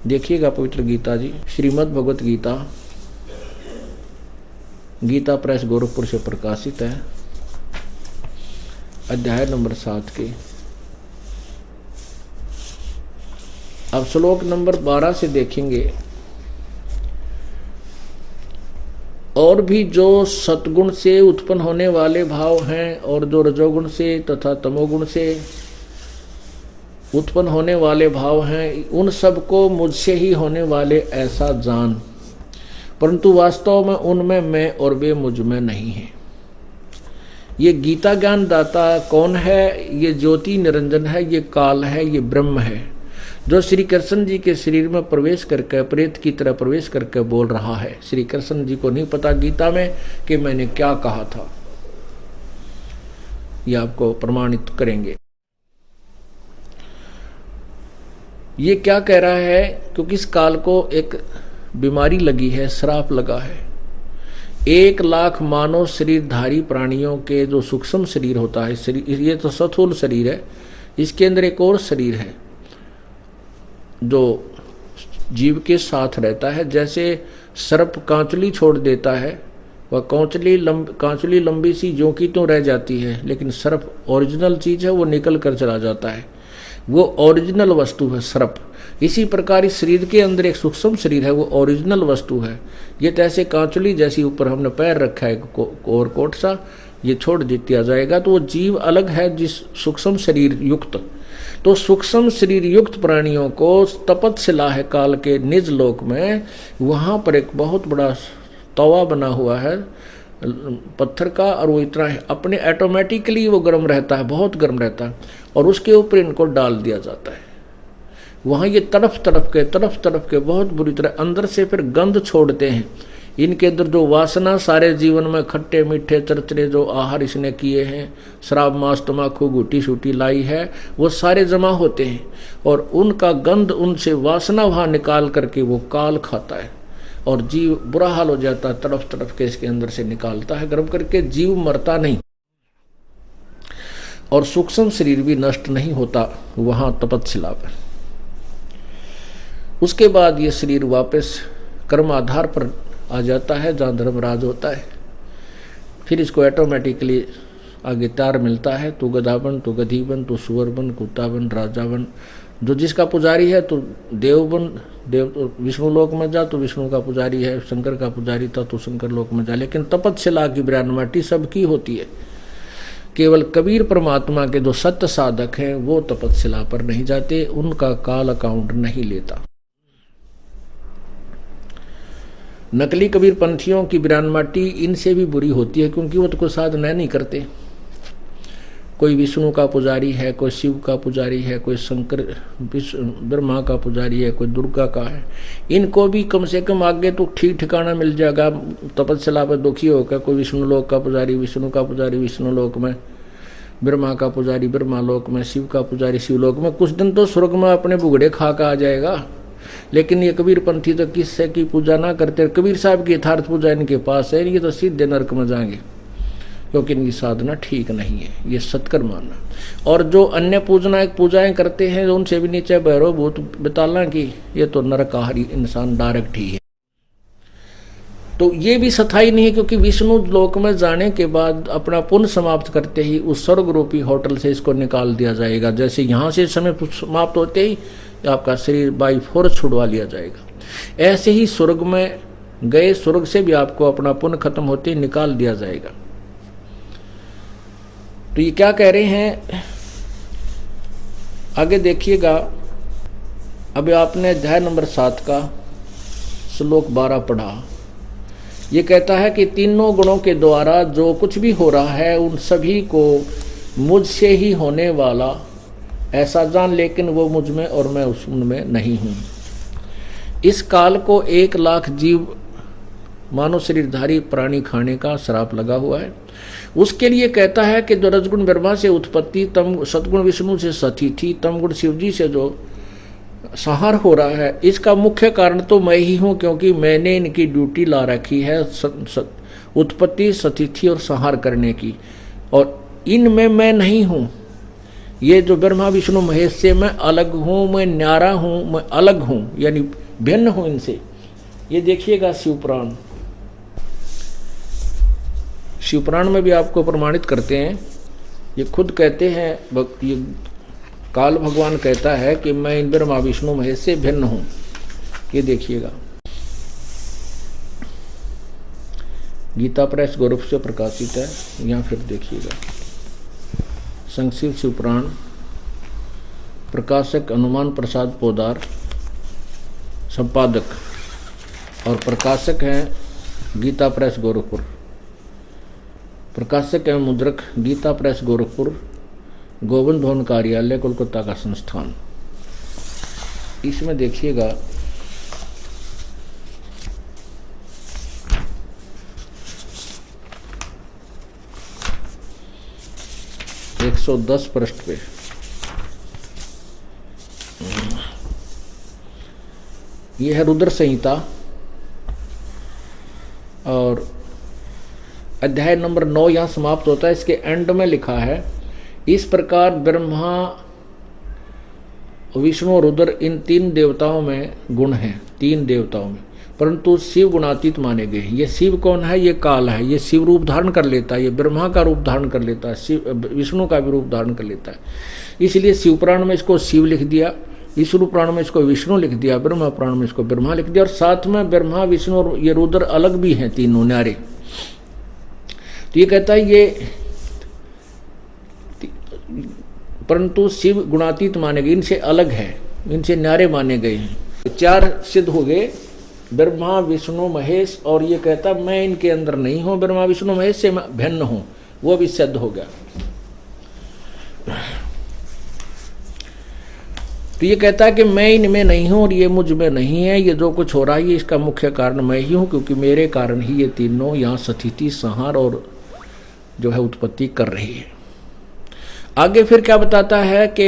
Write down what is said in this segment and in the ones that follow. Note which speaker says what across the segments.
Speaker 1: देखिएगा पवित्र गीता जी, श्रीमद् भगवत गीता, गीता प्रेस गोरखपुर से प्रकाशित है, अध्याय नंबर 7 के अब श्लोक नंबर 12 से देखेंगे। और भी जो सतगुण से उत्पन्न होने वाले भाव हैं और जो रजोगुण से तथा तमोगुण से उत्पन्न होने वाले भाव हैं, उन सबको मुझसे ही होने वाले ऐसा जान, परंतु वास्तव में उनमें मैं और वे मुझ में नहीं हैं। ये गीता ज्ञान दाता कौन है? ये ज्योति निरंजन है, ये काल है, ये ब्रह्म है, जो श्री कृष्ण जी के शरीर में प्रवेश करके प्रेत की तरह प्रवेश करके बोल रहा है। श्री कृष्ण जी को नहीं पता गीता में कि मैंने क्या कहा था, ये आपको प्रमाणित करेंगे। ये क्या कह रहा है? क्योंकि इस काल को एक बीमारी लगी है, श्राप लगा है। 1 लाख मानव शरीरधारी प्राणियों के जो सूक्ष्म शरीर होता है, शरीर ये तो स्थूल शरीर है, इसके अंदर एक और शरीर है जो जीव के साथ रहता है। जैसे सर्प कांचली छोड़ देता है, वह कांचली लंबी सी जो की तो रह जाती है, लेकिन सर्प ओरिजिनल चीज है, वो निकल कर चला जाता है, वो ओरिजिनल वस्तु है सर्प। इसी प्रकार इस शरीर के अंदर एक सूक्ष्म शरीर है, वो ओरिजिनल वस्तु है। ये तो ऐसे कांचली जैसी ऊपर हमने पैर रखा है और कोट सा, ये छोड़ दिया जाएगा तो वो जीव अलग है जिस सूक्ष्म शरीर युक्त। तो सूक्ष्म शरीर युक्त प्राणियों को तपतशिला है काल के निज लोक में, वहां पर एक बहुत बड़ा तवा बना हुआ है पत्थर का, और वो इतना है अपने ऑटोमेटिकली वो गर्म रहता है, बहुत गर्म रहता है, और उसके ऊपर इनको डाल दिया जाता है। वहाँ ये तड़फ तड़फ के बहुत बुरी तरह अंदर से फिर गंध छोड़ते हैं। इनके अंदर जो वासना सारे जीवन में खट्टे मीठे चरचरे जो आहार इसने किए हैं, शराब मांस तम्बाकू गुटी शूटी लाई है, वो सारे जमा होते हैं और उनका गंध उनसे वासना वहाँ निकाल करके वो काल खाता है और जीव बुरा हाल हो जाता है, तड़फ के इसके अंदर से निकालता है गर्म करके। जीव मरता नहीं और सूक्ष्म शरीर भी नष्ट नहीं होता वहाँ तपतशिला पर। उसके बाद ये शरीर वापस कर्म आधार पर आ जाता है जहाँ धर्मराज होता है। फिर इसको ऑटोमेटिकली आगे तार मिलता है, तू गधा बन, तू गधी बन, तू सुअर बन, कुत्ता बन, राजा बन। जो जिसका पुजारी है तो देव बन, देव तो विष्णु लोक में जा तो विष्णु का पुजारी है, शंकर का पुजारी था तो शंकर लोक में जा। लेकिन तपतशिला की विरानमाटी सबकी होती है, केवल कबीर परमात्मा के जो सत्य साधक हैं वो तपतशिला पर नहीं जाते, उनका काल अकाउंट नहीं लेता। नकली कबीर पंथियों की विरानमाटी इनसे भी बुरी होती है, क्योंकि वो तो कोई साधना नहीं करते। कोई विष्णु का पुजारी है, कोई शिव का पुजारी है, कोई शंकर ब्रह्मा का पुजारी है, कोई दुर्गा का है। इनको भी कम से कम आगे तो ठीक ठिकाना मिल जाएगा तपतशिला पर दुखी होकर। कोई विष्णु लोक का पुजारी विष्णु का पुजारी विष्णु लोक में, ब्रह्मा का पुजारी ब्रह्मा लोक में, शिव का पुजारी शिव लोक में। कुछ दिन तो स्वर्ग में अपने बुगड़े खा कर आ जाएगा। लेकिन ये कबीर पंथी तो किससे की पूजा ना करते, कबीर साहब की यथार्थ पूजा इनके पास है, ये तो सीधे नरक में जाएंगे, क्योंकि इनकी साधना ठीक नहीं है, ये सत्कर्म मानना। और जो अन्य पूजाएं करते हैं उनसे भी नीचे भैरव भूत बताला की, ये तो नरकाहारी इंसान डायरेक्ट ही है। तो ये भी सथाई नहीं है, क्योंकि विष्णु लोक में जाने के बाद अपना पुण्य समाप्त करते ही उस स्वर्ग रूपी होटल से इसको निकाल दिया जाएगा। जैसे यहाँ से समय समाप्त होते ही आपका शरीर बाई फोर्स छुड़वा लिया जाएगा, ऐसे ही स्वर्ग में गए स्वर्ग से भी आपको अपना पुण्य खत्म होते ही निकाल दिया जाएगा। तो ये क्या कह रहे हैं आगे देखिएगा। अब आपने अध्याय नंबर 7 का श्लोक 12 पढ़ा। ये कहता है कि तीनों गुणों के द्वारा जो कुछ भी हो रहा है उन सभी को मुझसे ही होने वाला ऐसा जान, लेकिन वो मुझ में और मैं उसमें नहीं हूँ। इस काल को 1 लाख जीव मानव शरीरधारी प्राणी खाने का श्राप लगा हुआ है। उसके लिए कहता है कि जो रजगुण ब्रह्मा से उत्पत्ति, तम सतगुण विष्णु से सतिथि, तमगुण शिव जी से जो संहार हो रहा है, इसका मुख्य कारण तो मैं ही हूँ, क्योंकि मैंने इनकी ड्यूटी ला रखी है उत्पत्ति सतिथि और संहार करने की, और इनमें मैं नहीं हूँ। ये जो ब्रह्मा विष्णु महेश से मैं अलग हूँ, मैं न्यारा हूँ, मैं अलग हूँ, यानी भिन्न हूँ इनसे। ये देखिएगा शिवपुराण, शिवपुराण में भी आपको प्रमाणित करते हैं। ये खुद कहते हैं, ये काल भगवान कहता है कि मैं इन ब्रह्मा विष्णु महेश से भिन्न हूँ। ये देखिएगा, गीता प्रेस गोरख से प्रकाशित है। यहाँ फिर देखिएगा, संक्षिप्त शिवपुराण, प्रकाशक हनुमान प्रसाद पोदार, संपादक और प्रकाशक हैं गीता प्रेस गोरखपुर, प्रकाशक एवं मुद्रक गीता प्रेस गोरखपुर, गोविंद भवन कार्यालय कोलकाता का संस्थान। इसमें देखिएगा, एक 110 पृष्ठ पे यह है रुद्र संहिता और अध्याय नंबर 9 यहाँ समाप्त होता है। इसके एंड में लिखा है, इस प्रकार ब्रह्मा विष्णु और रुद्र इन 3 देवताओं में गुण हैं, 3 देवताओं में, परंतु शिव गुणातीत माने गए। ये शिव कौन है? ये काल है। ये शिव रूप धारण कर लेता है, ये ब्रह्मा का रूप धारण कर लेता है, शिव विष्णु का भी रूप धारण कर लेता है। इसलिए शिव पुराण में इसको शिव लिख दिया, विष्णु पुराण में इसको विष्णु लिख दिया, ब्रह्मा पुराण में इसको ब्रह्मा लिख दिया। और साथ में ब्रह्मा विष्णु और ये रुद्र अलग भी हैं, तीनों न्यारे। तो ये कहता है ये परंतु शिव गुणातीत माने गए, इनसे अलग है, इनसे न्यारे माने गए हैं। 4 सिद्ध हो गए, ब्रह्मा विष्णु महेश। और ये कहता मैं इनके अंदर नहीं हूं, ब्रह्मा विष्णु महेश से मैं भिन्न हूं, वो भी सिद्ध हो गया। तो ये कहता है कि मैं इनमें नहीं हूं और ये मुझ में नहीं है, ये जो कुछ हो रहा है ये इसका मुख्य कारण मैं ही हूं, क्योंकि मेरे कारण ही ये तीनों यहाँ स्थिति, संहार और जो है उत्पत्ति कर रही है। आगे फिर क्या बताता है कि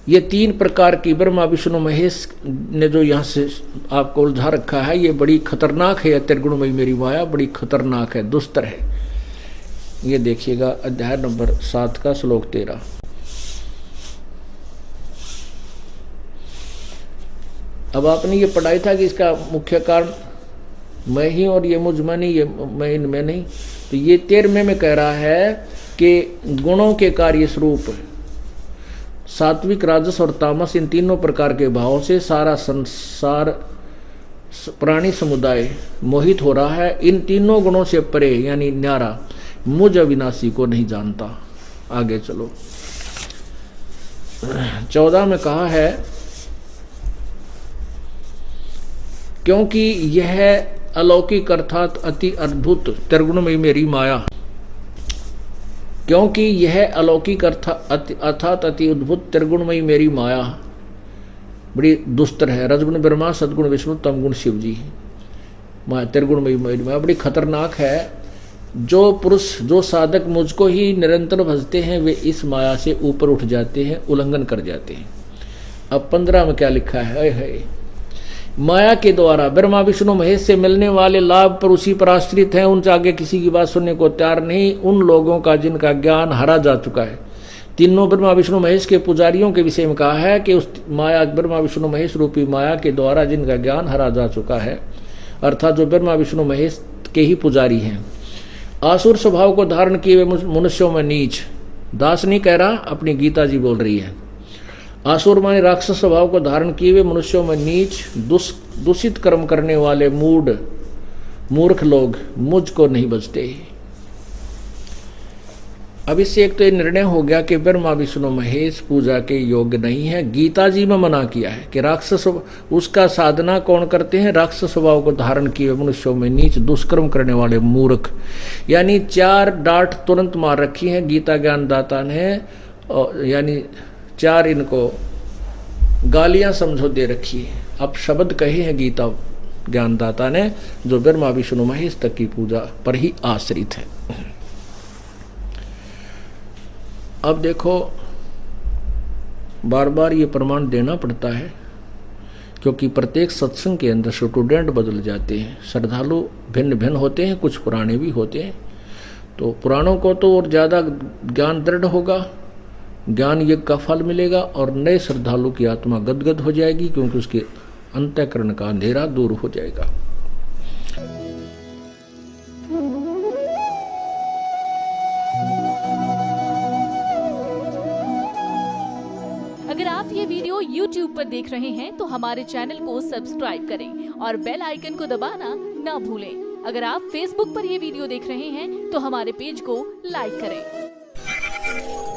Speaker 1: ये 3 प्रकार की ब्रह्मा विष्णु महेश ने जो यहाँ से आपको उलझा रखा है, ये बड़ी खतरनाक है। त्रिगुणमयी मेरी माया बड़ी खतरनाक है, दुस्तर है। ये देखिएगा अध्याय नंबर 7 का श्लोक 13। अब आपने ये पढ़ाई था कि इसका मुख्य कारण मैं ही और ये मुझ में नहीं, ये मैं इनमें नहीं। तो ये 13वें में कह रहा है कि गुणों के कार्य स्वरूप सात्विक, राजस और तामस, इन तीनों प्रकार के भावों से सारा संसार, प्राणी समुदाय मोहित हो रहा है। इन तीनों गुणों से परे यानी न्यारा मुझ अविनाशी को नहीं जानता। आगे चलो, 14 में कहा है, क्योंकि यह अलौकिक अर्थात अति अद्भुत त्रिगुणमयी मेरी माया, क्योंकि यह अलौकिक अर्थात अति अद्भुत त्रिगुणमयी मेरी माया बड़ी दुस्तर है। रजगुण ब्रह्मा, सदगुण विष्णु, तमगुण शिव जी, माया त्रिगुणमयी मेरी माया बड़ी खतरनाक है। जो पुरुष, जो साधक मुझको ही निरंतर भजते हैं, वे इस माया से ऊपर उठ जाते हैं, उल्लंघन कर जाते हैं। अब 15 में क्या लिखा है, माया के द्वारा ब्रह्मा विष्णु महेश से मिलने वाले लाभ पर उसी पर आश्रित हैं, उनसे आगे किसी की बात सुनने को तैयार नहीं, उन लोगों का जिनका ज्ञान हरा जा चुका है। तीनों ब्रह्मा विष्णु महेश के पुजारियों के विषय में कहा है कि उस माया, ब्रह्मा विष्णु महेश रूपी माया के द्वारा जिनका ज्ञान हरा जा चुका है, अर्थात जो ब्रह्मा विष्णु महेश के ही पुजारी हैं। आसुर स्वभाव को धारण किए हुए मनुष्यों में नीच, दास नहीं कह रहा, अपनी गीता जी बोल रही है। आसुर माने राक्षस स्वभाव को धारण किए हुए मनुष्यों में नीच, दूषित कर्म करने वाले मूर्ख लोग मुझको नहीं बचते। अब इससे एक तो ये निर्णय हो गया कि ब्रह्मा विष्णु महेश पूजा के योग्य नहीं है। गीता जी में मना किया है कि राक्षस, उसका साधना कौन करते हैं? राक्षस स्वभाव को धारण किए मनुष्यों में नीच, दुष्कर्म करने वाले मूर्ख। यानी 4 डांट तुरंत मार रखी है गीता ज्ञानदाता ने, यानी 4 इनको गालियां समझो दे रखी है। अब शब्द कहे हैं गीता ज्ञानदाता ने, जो ब्रह्मा विष्णु महेश तक की पूजा पर ही आश्रित है। अब देखो, बार बार ये प्रमाण देना पड़ता है, क्योंकि प्रत्येक सत्संग के अंदर स्टूडेंट बदल जाते हैं, श्रद्धालु भिन्न भिन्न होते हैं, कुछ पुराने भी होते हैं। तो पुराणों को तो और ज़्यादा ज्ञान दृढ़ होगा ज्ञान यज्ञ का फल मिलेगा और नए श्रद्धालु की आत्मा गदगद हो जाएगी, क्योंकि उसके अंतःकरण का अंधेरा दूर हो जाएगा।
Speaker 2: अगर आप ये वीडियो YouTube पर देख रहे हैं तो हमारे चैनल को सब्सक्राइब करें और बेल आइकन को दबाना ना भूलें। अगर आप Facebook पर ये वीडियो देख रहे हैं तो हमारे पेज को लाइक करें।